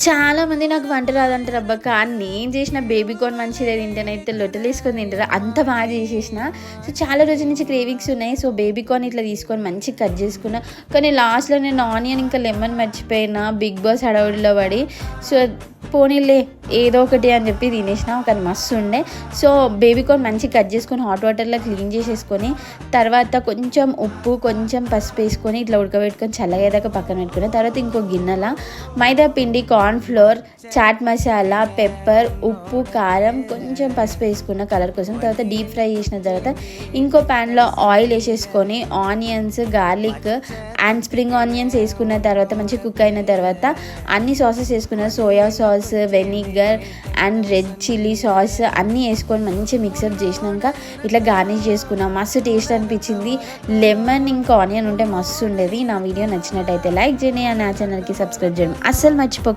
చాలామంది నాకు వంట రాదంటారు అబ్బా, కానీ నేను చేసిన బేబీ కార్న్ మంచిగా తింటానైతే లొట్టలు వేసుకొని తింటారు, అంత బాగా చేసేసిన. సో చాలా రోజుల నుంచి క్రేవింగ్స్ ఉన్నాయి. సో బేబీ కార్న్ ఇట్లా తీసుకొని మంచిగా కట్ చేసుకున్నా, కానీ లాస్ట్లో నేను ఆనియన్ ఇంకా లెమన్ మర్చిపోయినా బిగ్ బాస్ హడావుడిలో పడి. సో పోనీలే ఏదో ఒకటి అని చెప్పి తినేసిన, కానీ మస్తు ఉండే. సో బేబీ కార్న్ మంచిగా కట్ చేసుకొని హాట్ వాటర్లో క్లీన్ చేసేసుకొని తర్వాత కొంచెం ఉప్పు కొంచెం పసుపు వేసుకొని ఇట్లా ఉడకబెట్టుకొని చల్లగేదాకా పక్కన పెట్టుకుని తర్వాత ఇంకో గిన్నెలో మైదా పిండి, corn flour, chaat masala, pepper, ఉప్పు, కారం, కొంచెం పసుపు వేసుకున్న కలర్ కోసం. తర్వాత డీప్ ఫ్రై చేసిన తర్వాత ఇంకో ప్యాన్లో ఆయిల్ వేసేసుకొని onions, garlic and spring onions వేసుకున్న తర్వాత మంచిగా కుక్ అయిన తర్వాత అన్ని సాసెస్ వేసుకున్న, soya sauce, vinegar and red chilli sauce అన్నీ వేసుకొని మంచిగా మిక్సప్ చేసినాక ఇట్లా గార్నిష్ చేసుకున్నాం. మస్తు టేస్ట్ అనిపించింది. లెమన్ ఇంకా ఆనియన్ ఉంటే మస్తు ఉండేది. నా వీడియో నచ్చినట్టయితే లైక్ చేయండి, నా ఛానల్కి సబ్స్క్రైబ్ చేయండి అస్సలు మర్చిపోకండి.